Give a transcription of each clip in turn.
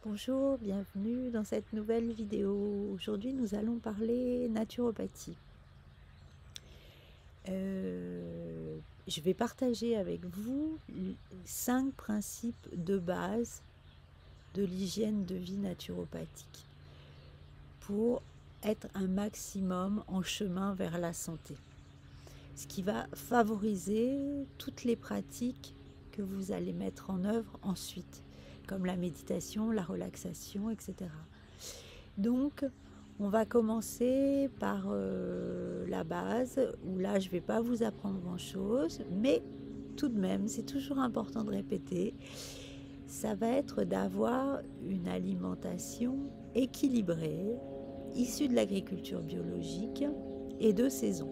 Bonjour, bienvenue dans cette nouvelle vidéo. Aujourd'hui, nous allons parler naturopathie. Je vais partager avec vous 5 principes de base de l'hygiène de vie naturopathique pour être un maximum en chemin vers la santé. Ce qui va favoriser toutes les pratiques que vous allez mettre en œuvre ensuite, comme la méditation, la relaxation, etc. Donc, on va commencer par la base, où là, je ne vais pas vous apprendre grand-chose, mais tout de même, c'est toujours important de répéter, ça va être d'avoir une alimentation équilibrée, issue de l'agriculture biologique et de saison.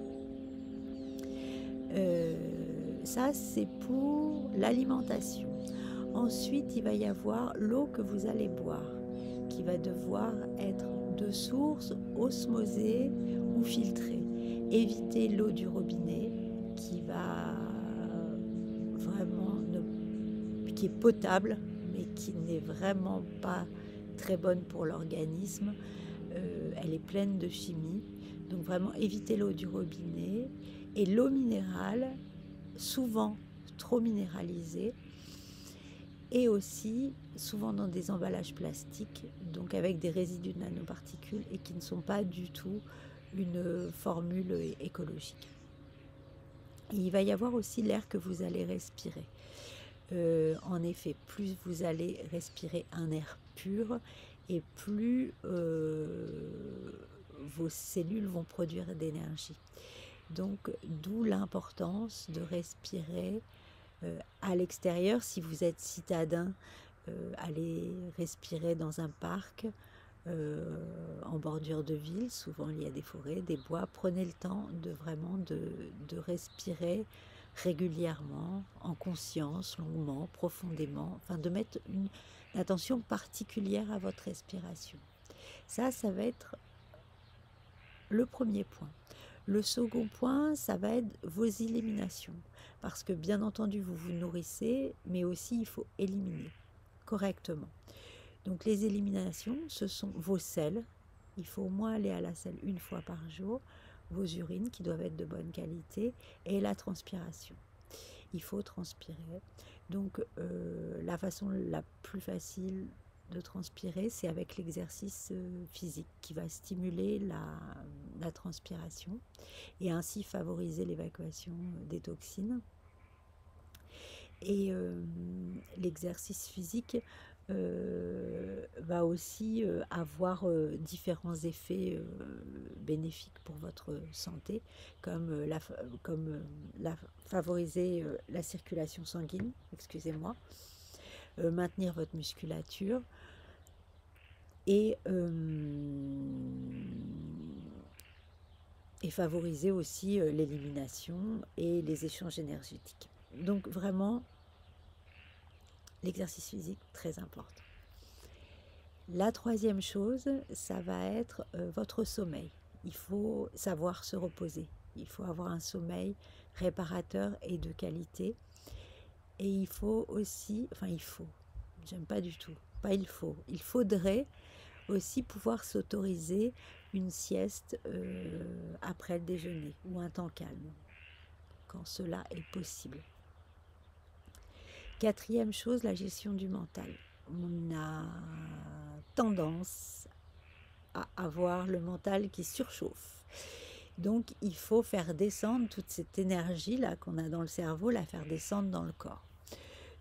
Ça, c'est pour l'alimentation. Ensuite, il va y avoir l'eau que vous allez boire, qui va devoir être de source osmosée ou filtrée. Évitez l'eau du robinet, qui va vraiment qui est potable, mais qui n'est vraiment pas très bonne pour l'organisme. Elle est pleine de chimie. Donc vraiment, évitez l'eau du robinet. Et l'eau minérale, souvent trop minéralisée, et aussi souvent dans des emballages plastiques, donc avec des résidus de nanoparticules et qui ne sont pas du tout une formule écologique. Et il va y avoir aussi l'air que vous allez respirer. En effet, plus vous allez respirer un air pur et plus vos cellules vont produire d'énergie. Donc, d'où l'importance de respirer à l'extérieur. Si vous êtes citadin, allez respirer dans un parc, en bordure de ville. Souvent, il y a des forêts, des bois. Prenez le temps de vraiment de respirer régulièrement, en conscience, longuement, profondément, enfin de mettre une attention particulière à votre respiration. Ça va être le premier point. Le second point, ça va être vos éliminations. Parce que bien entendu, vous vous nourrissez, mais aussi il faut éliminer correctement. Donc les éliminations, ce sont vos selles. Il faut au moins aller à la selle une fois par jour. Vos urines qui doivent être de bonne qualité et la transpiration. Il faut transpirer. Donc la façon la plus facile de transpirer, c'est avec l'exercice physique qui va stimuler la transpiration et ainsi favoriser l'évacuation des toxines. Et l'exercice physique va aussi avoir différents effets bénéfiques pour votre santé, comme favoriser la circulation sanguine, excusez-moi, maintenir votre musculature et favoriser aussi l'élimination et les échanges énergétiques. Donc vraiment, l'exercice physique, très important. La troisième chose, ça va être votre sommeil. Il faut savoir se reposer. Il faut avoir un sommeil réparateur et de qualité. Et il faut aussi, j'aime pas du tout, pas il faut, il faudrait aussi pouvoir s'autoriser une sieste après le déjeuner ou un temps calme, quand cela est possible. Quatrième chose, la gestion du mental. On a tendance à avoir le mental qui surchauffe. Donc, il faut faire descendre toute cette énergie-là qu'on a dans le cerveau, la faire descendre dans le corps.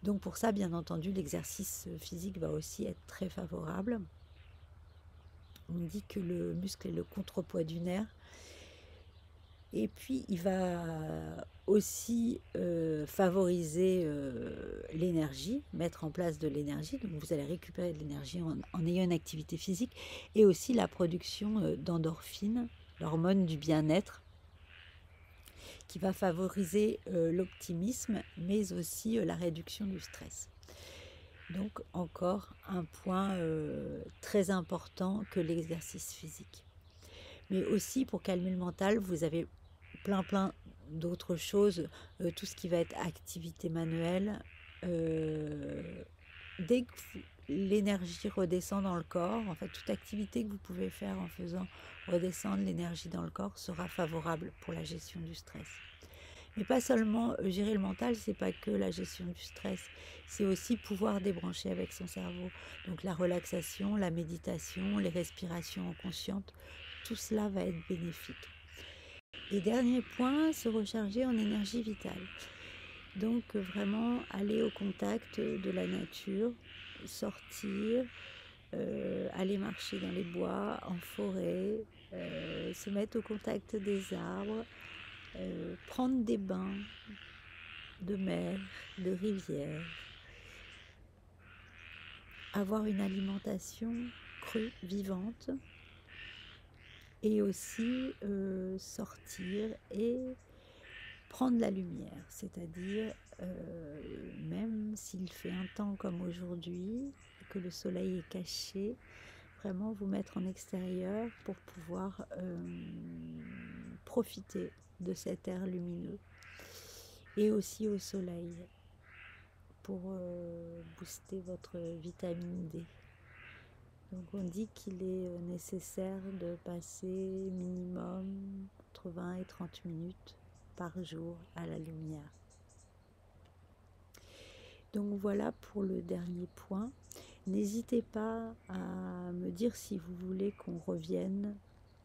Donc, pour ça, bien entendu, l'exercice physique va aussi être très favorable. On dit que le muscle est le contrepoids du nerf. Et puis, il va aussi favoriser l'énergie, mettre en place de l'énergie. Donc, vous allez récupérer de l'énergie en ayant une activité physique et aussi la production d'endorphines, l'hormone du bien-être, qui va favoriser l'optimisme, mais aussi la réduction du stress. Donc, encore un point très important que l'exercice physique. Mais aussi, pour calmer le mental, vous avez plein d'autres choses, tout ce qui va être activité manuelle. Dès que l'énergie redescend dans le corps. En fait, toute activité que vous pouvez faire en faisant redescendre l'énergie dans le corps sera favorable pour la gestion du stress. Mais pas seulement gérer le mental, c'est pas que la gestion du stress, c'est aussi pouvoir débrancher avec son cerveau. Donc la relaxation, la méditation, les respirations conscientes, tout cela va être bénéfique. Et dernier point, se recharger en énergie vitale. Donc vraiment aller au contact de la nature, sortir, aller marcher dans les bois, en forêt, se mettre au contact des arbres, prendre des bains de mer, de rivière, avoir une alimentation crue, vivante, et aussi sortir et prendre la lumière, c'est-à-dire même s'il fait un temps comme aujourd'hui, que le soleil est caché, vraiment vous mettre en extérieur pour pouvoir profiter de cet air lumineux et aussi au soleil pour booster votre vitamine D. Donc on dit qu'il est nécessaire de passer minimum entre 20 et 30 minutes par jour à la lumière. Donc voilà pour le dernier point. N'hésitez pas à me dire si vous voulez qu'on revienne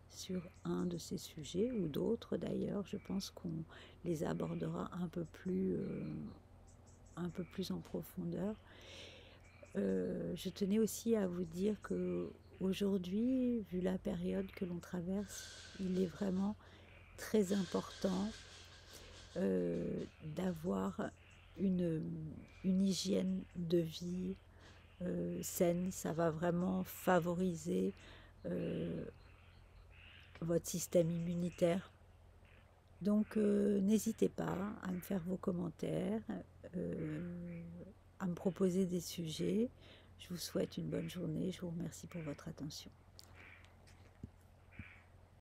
sur un de ces sujets ou d'autres d'ailleurs. Je pense qu'on les abordera un peu plus en profondeur. Je tenais aussi à vous dire que aujourd'hui, vu la période que l'on traverse, il est vraiment très important d'avoir une hygiène de vie saine. Ça va vraiment favoriser votre système immunitaire. Donc n'hésitez pas à me faire vos commentaires, à me proposer des sujets. Je vous souhaite une bonne journée. Je vous remercie pour votre attention.